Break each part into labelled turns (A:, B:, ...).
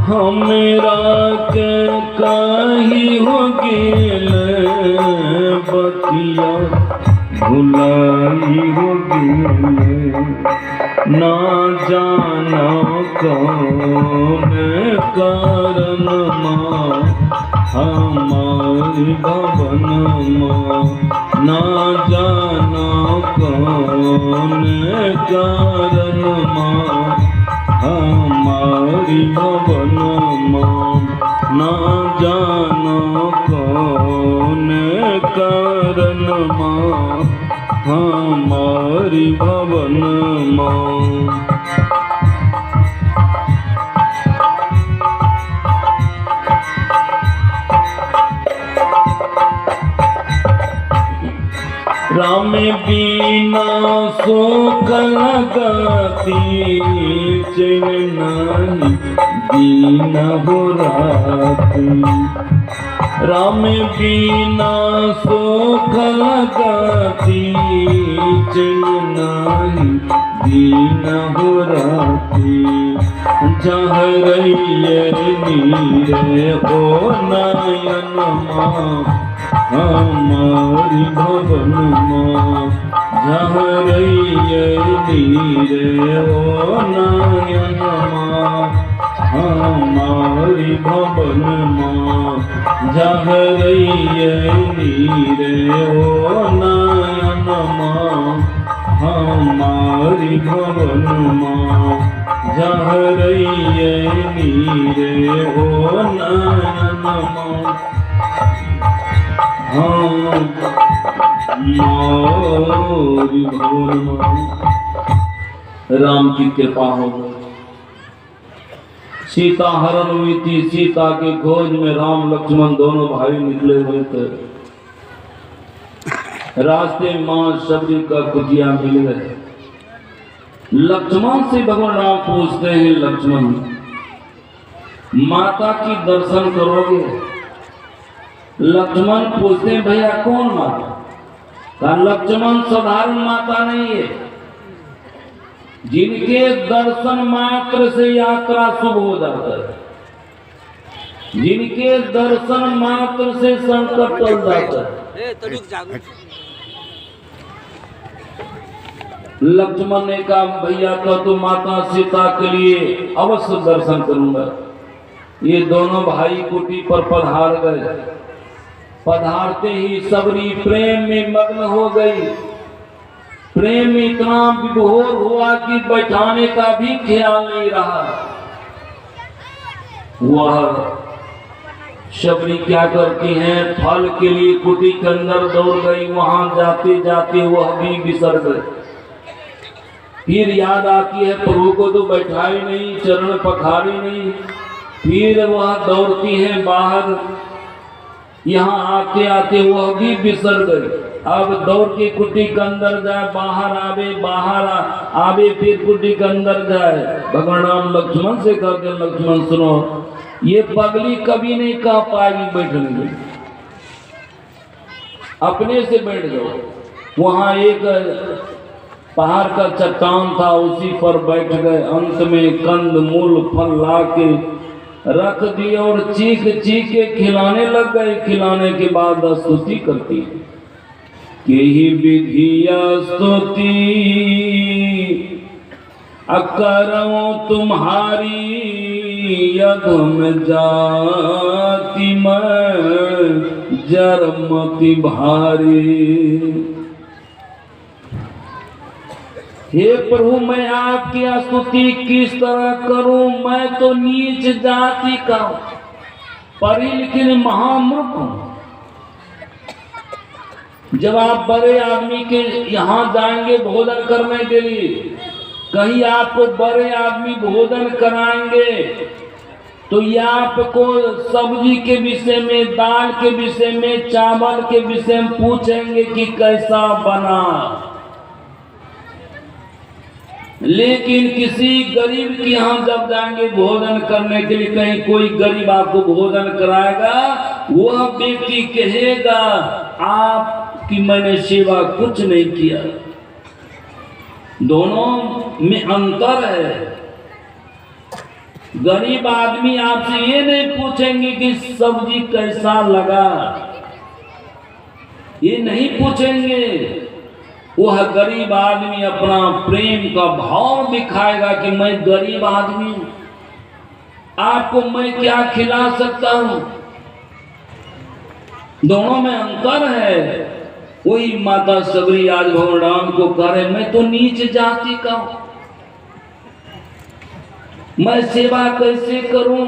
A: हमरा के कही हो गेल बतिया भुलाई हो गेल ना जाना कौन कारण हमारी भवन ना जाना कौन कारण हमारी भवन ना जाना कौन कारण हमारी भवन राम बिना शोक लगती चैन नहीं दीन हो राती राम बिना शोक लगती चैन नहीं दीन हो राती जहरैये नीरे ओ नयन हमारी भवन जहरैये नीरे ओ नयन हमारी भवन जहरैये नीरे ओ नयन हमारी भवन जहरैये नीरे ओ नयन राम की कृपा हो गई। सीता हरण हुई थी। सीता के खोज में राम लक्ष्मण दोनों भाई निकले हुए थे। रास्ते मां शबरी का कुटिया मिल गए। लक्ष्मण से भगवान राम पूछते हैं, लक्ष्मण माता की दर्शन करोगे? लक्ष्मण पूछते हैं, भैया कौन माता? का लक्ष्मण साधारण माता नहीं है, जिनके दर्शन मात्र से यात्रा शुभ हो जाता है, जिनके दर्शन मात्र से संकट टल जाता है। लक्ष्मण ने कहा, भैया तो माता सीता के लिए अवश्य दर्शन करूंगा। ये दोनों भाई कुटी पर पधार गए। पधारते ही सबरी प्रेम में मग्न हो गई। प्रेम में इतना विभोर हुआ कि बैठाने का भी ख्याल नहीं रहा। वह शबरी क्या करती हैं, फल के लिए कुटी के अंदर दौड़ गई। वहां जाते जाते वह भी बिसर गए। फिर याद आती है, प्रभु को तो बैठाई नहीं, चरण पखारी नहीं। फिर वह दौड़ती है बाहर। यहाँ आते आते वह भी बिसर गई। अब दौड़ के कुटी के अंदर जाए, बाहर आवे, बाहर आवे, फिर कुटी के अंदर जाए। भगवान राम लक्ष्मण से कहते, लक्ष्मण सुनो, ये पगली कभी नहीं कह पाएगी बैठने, अपने से बैठ जाओ। वहां एक पहाड़ का चट्टान था, उसी पर बैठ गए। अंत में कंद मूल फल ला के रख दिए और चीख चीख के खिलाने लग गए। खिलाने के बाद स्तुति करती, केहि विधिया स्तुति अकरो तुम्हारी, यधम जाति में जरमति भारी। हे प्रभु, मैं आपकी स्तुति किस तरह करूं? मैं तो नीच जाति का पढ़ी लिखी महामूर्ख हूं। जब आप बड़े आदमी के यहाँ जाएंगे भोजन करने के लिए, कहीं आपको बड़े आदमी भोजन कराएंगे तो ये आपको सब्जी के विषय में, दाल के विषय में, चावल के विषय में पूछेंगे कि कैसा बना। लेकिन किसी गरीब के यहाँ जब जाएंगे भोजन करने के लिए, कहीं कोई गरीब आपको भोजन कराएगा, वह व्यक्ति कहेगा आपकी मैंने सेवा कुछ नहीं किया। दोनों में अंतर है। गरीब आदमी आपसे ये नहीं पूछेंगे कि सब्जी कैसा लगा, ये नहीं पूछेंगे। वह गरीब आदमी अपना प्रेम का भाव दिखाएगा कि मैं गरीब आदमी, आपको मैं क्या खिला सकता हूं। दोनों में अंतर है। वही माता सबरी आज भगवान राम को कह रहे, मैं तो नीच जाति का हूं, मैं सेवा कैसे करूं,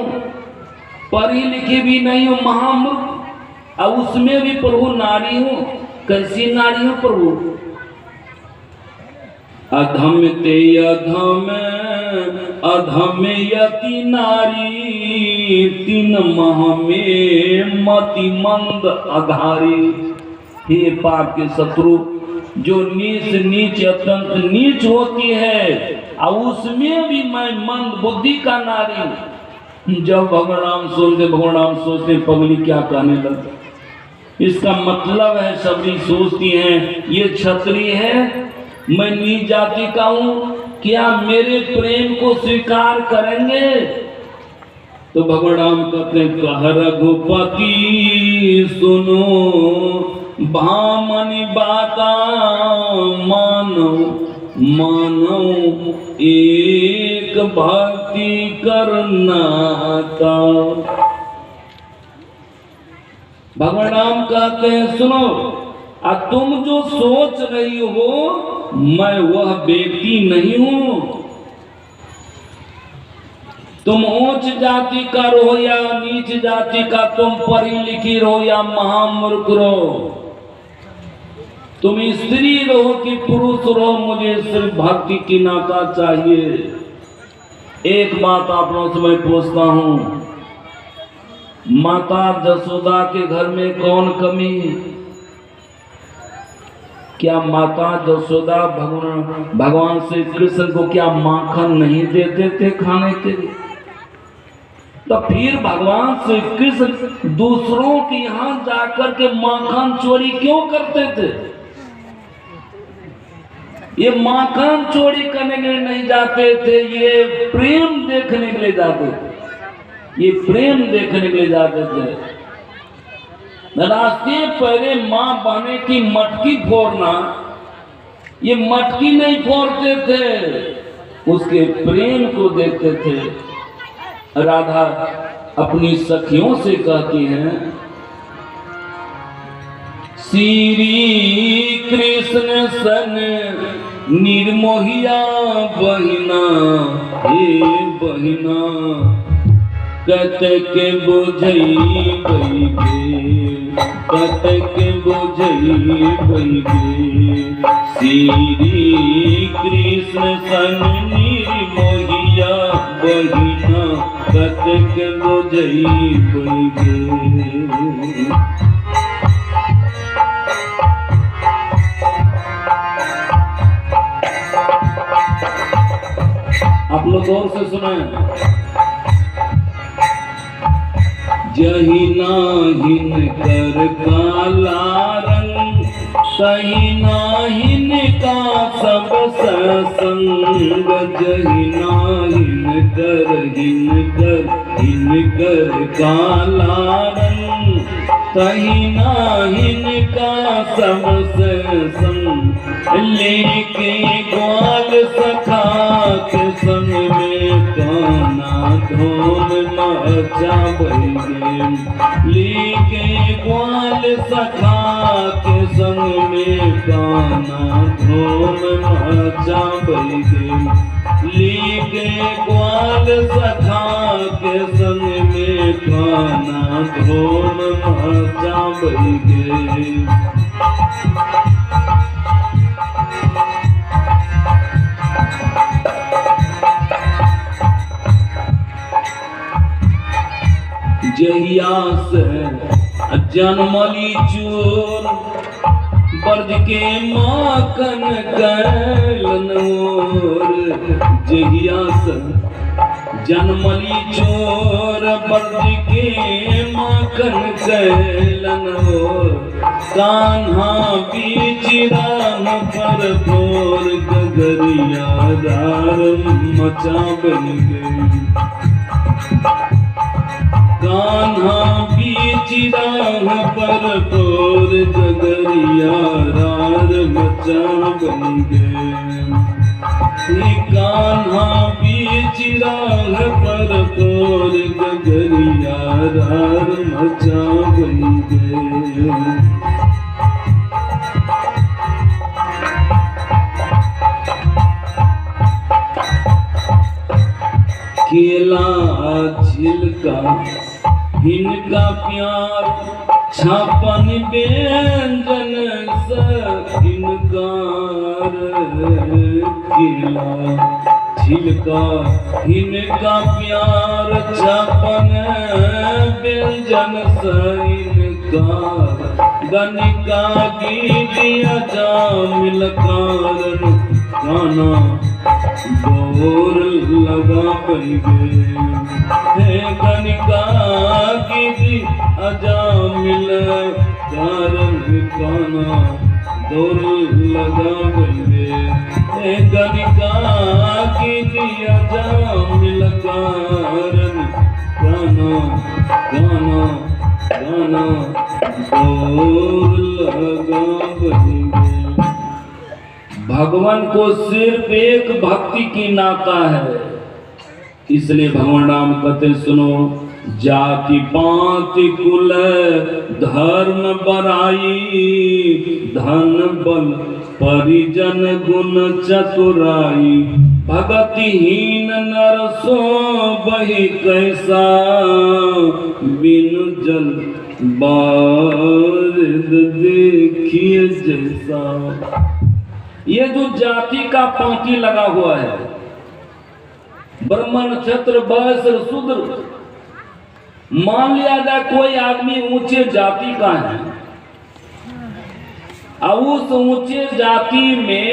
A: पढ़ी लिखी भी नहीं हूं, महामूर्ख, और उसमें भी प्रभु नारी हूं। कैसी नारी हूं प्रभु? अधम ते अधम अधम यति नारी, तीन मह में मति मंद आधारी। हे पाप के शत्रु, जो नीच नीच अत्यंत नीच होती है, और उसमें भी मैं मंद बुद्धि का नारी। जब भगवान राम सोचते पगली क्या कहने लगे। इसका मतलब है सबरी सोचती हैं ये क्षत्रिय है, मैं नीच जाति का हूं, क्या मेरे प्रेम को स्वीकार करेंगे? तो भगवान राम कहते हैं, कह रघुपति सुनो भामनी बाता, मानो मानो एक भक्ति करनाता। भगवान राम कहते हैं सुनो, तुम जो सोच रही हो मैं वह व्यक्ति नहीं हूं। तुम उच्च जाति का रहो या नीच जाति का, तुम पढ़ी लिखी रहो या महामूर्ख रहो, तुम स्त्री रहो कि पुरुष रहो, मुझे सिर्फ भक्ति की नाता चाहिए। एक बात आप लोगों से मैं पूछता हूं, माता जसोदा के घर में कौन कमी? क्या माता जसोदा भगवान श्री कृष्ण को क्या माखन नहीं देते थे खाने के लिए? तो फिर भगवान श्री कृष्ण दूसरों के यहाँ जाकर के माखन चोरी क्यों करते थे? ये माखन चोरी करने के लिए नहीं जाते थे, ये प्रेम देखने के लिए जाते थे। ये प्रेम देखने के लिए जाते थे। रास्ते पहले माँ बहने की मटकी फोड़ना, ये मटकी नहीं फोड़ते थे, उसके प्रेम को देखते थे। राधा अपनी सखियों से कहती हैं, श्री कृष्ण सन निर्मोहिया बहिना, हे बहिना कत के बुझई बैगे, कत के बुझई बैगे। श्री कृष्ण सन निर्मोहिया बहिना, कत के बुझई बैगे। आप लोग गौर से सुने। जही नाहिन कर काला रंग, सही नाहिन का सब सत्संग। जही नाहिन कर काला रंग, सही नाहिन का सब सत्संग। लेके ग्वाल सखा के संग में काना धोम मचा बैगे। लेके ग्वाल सखा के संग में काना धोम मचा बैगे। लेके ग्वाल सखा के संग में काना धोम मचा बैगे। जहिया से जन्मली चोर, ब्रज के माखन कैलनोर। जहिया से जन्मली चोर, ब्रज के माखन कैलनोर। कान्हा बीच राम पर भोर, गगरिया दार मचा बन गई। पर तोर गगरिया रार बच्चा बन गए। कान्हा बीच राह पर तोर गगरिया रार बच्चा बन गए। केला छिलका इनका प्यार छापन व्यंजन इनकार। केला छिलका इनका प्यार छापन व्यंजन इनकार। गनिका गीतिया जा मिलकार गाना दौर लगा पैगे। हे गनिका की अजामिल कारण काना दौर लगा पैगे। हे गनिका की अजामिल कारण काना गाना गाना दौर लगा पैगे। भगवान को सिर्फ एक भक्ति की नाता है, इसलिए भगवान राम कहते सुनो। जाति पाति कुल धर्म बराई, धन बल परिजन गुण चतुराई। भगतिहीन नर सो बही कैसा, बिनु जल बारिद देखिए जैसा। ये जो जाति का पांति लगा हुआ है, ब्राह्मण क्षत्र वैश्य शूद्र, मान लिया जाए कोई आदमी ऊंचे जाति का है और उस ऊंचे जाति में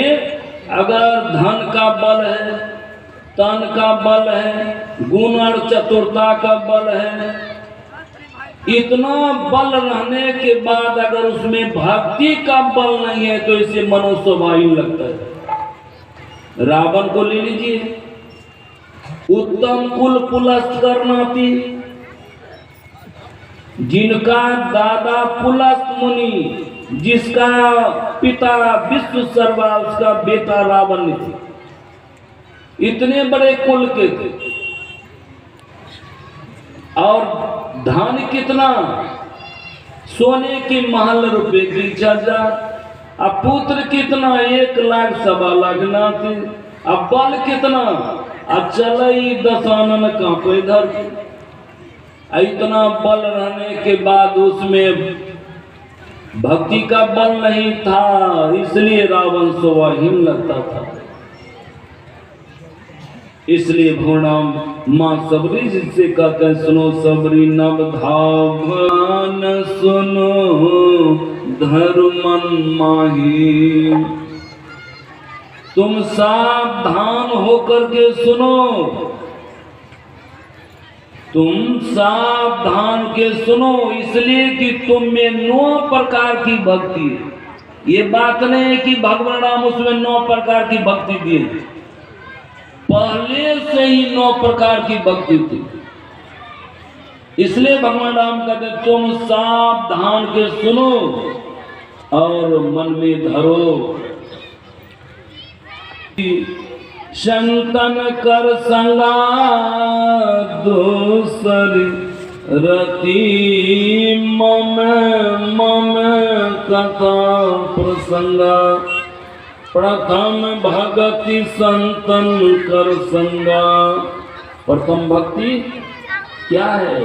A: अगर धन का बल है, तन का बल है, गुण और चतुरता का बल है, इतना बल रहने के बाद अगर उसमें भक्ति का बल नहीं है तो इसे मनोस्वाभाविक लगता है। रावण को ले लीजिए, उत्तम कुल पुलस्त करनाती, जिनका दादा पुलस्त मुनि, जिसका पिता विश्व सर्वा, उसका बेटा रावण थे। इतने बड़े कुल के थे और धन कितना, सोने की महल रुपए की छजा। अब पुत्र कितना, 1 लाख 1.25 लाख नाते। अब बल कितना, अब चल दशानन कांपे इधर। इतना बल रहने के बाद उसमें भक्ति का बल नहीं था, इसलिए रावण स्वाहीन लगता था। इसलिए भगवान माँ सबरी जिससे कहते हैं सुनो सबरी नव धावन सुनो धर्मन माही। तुम सावधान होकर के सुनो, तुम सावधान के सुनो, इसलिए कि तुम में 9 प्रकार की भक्ति है। ये बात नहीं है कि भगवान राम उसमें 9 प्रकार की भक्ति दिए, पहले से ही 9 प्रकार की भक्ति थी। इसलिए भगवान राम कहते तुम सावधान के सुनो और मन में धरो। संतन कर संगा दूसर रति, मम मम कथा प्रसंगा। प्रथम भगति संतन कर संगा। प्रथम भक्ति क्या है?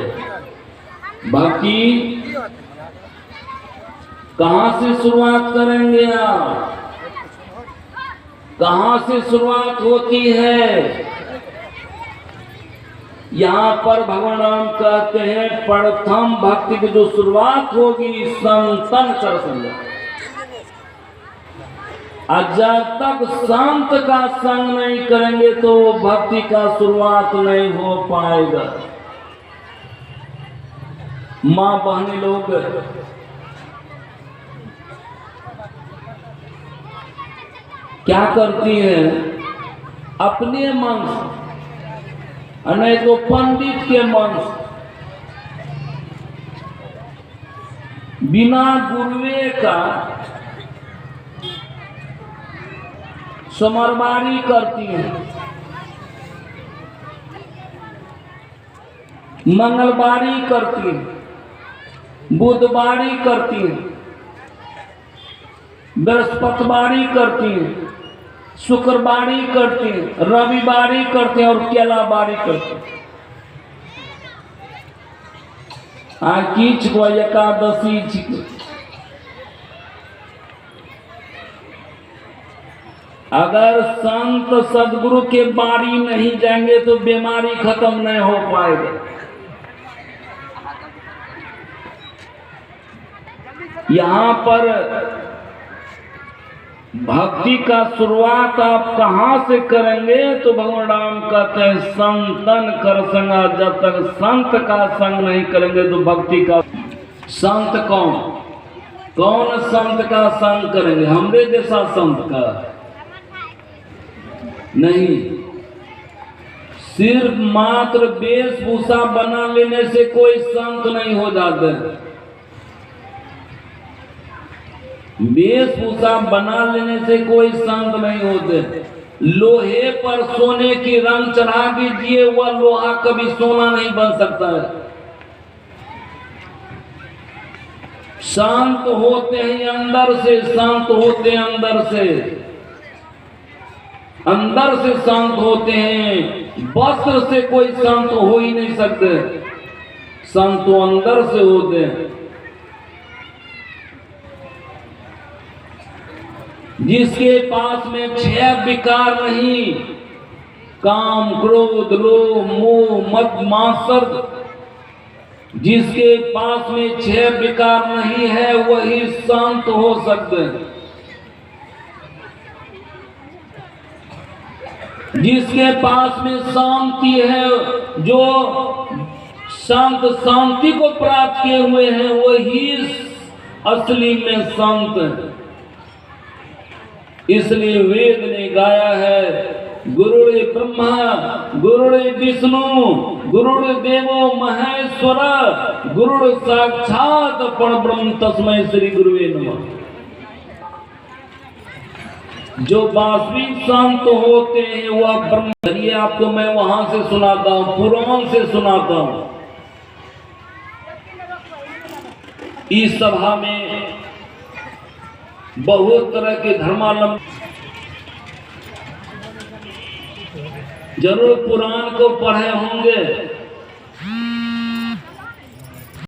A: भक्ति कहाँ से शुरुआत करेंगे आप? कहाँ से शुरुआत होती है? यहाँ पर भगवान राम कहते हैं प्रथम भक्ति की जो शुरुआत होगी संतन कर संगा। जब तक संत का संग नहीं करेंगे तो भक्ति का शुरुआत नहीं हो पाएगा। माँ बहनी लोग क्या करती हैं? अपने मन से नहीं तो पंडित के मन से बिना गुरुए का समरबारी करती है, मंगलबारी करती है, बुधवारी करती है, बृहस्पतिवारी करती है, शुक्रवारी करती है, रविवारी करते हैं और केलाबारी करते हैं। कीच को एकादशी अगर संत सदगुरु के बारी नहीं जाएंगे तो बीमारी खत्म नहीं हो पाएगा। यहाँ पर भक्ति का शुरुआत आप कहाँ से करेंगे तो भगवान राम कहते हैं संतन कर संगा, जब तक संत का संग नहीं करेंगे तो भक्ति का संत कौन संत का संग करेंगे? हमरे जैसा संत का नहीं। सिर्फ मात्र वेशभूषा बना लेने से कोई संत नहीं हो जाते। वेशभूषा बना लेने से कोई संत नहीं होते। लोहे पर सोने की रंग चढ़ा दीजिए, वह लोहा कभी सोना नहीं बन सकता है। शांत होते हैं अंदर से, शांत होते हैं अंदर से, अंदर से शांत होते हैं। वस्त्र से कोई शांत हो ही नहीं सकते, शांत तो अंदर से होते हैं। जिसके पास में 6 विकार नहीं, काम क्रोध लोभ मोह मद मात्सर, जिसके पास में 6 विकार नहीं है वही शांत हो सकते हैं। जिसके पास में शांति है, जो शांति को प्राप्त किए हुए हैं वही असली में शांत है। इसलिए वेद ने गाया है गुरुड़े ब्रह्मा गुरुड़े विष्णु गुरुड़ देवो महेश्वर गुरुड़ साक्षात परब्रह्म तस्मै श्री गुरुवे नमः। जो वास्तविक शांत होते हैं वह ब्रह्म। ये आपको मैं वहां से सुनाता हूं, पुराण से सुनाता हूं। इस सभा में बहुत तरह के धर्मावलंबी जरूर पुराण को पढ़े होंगे।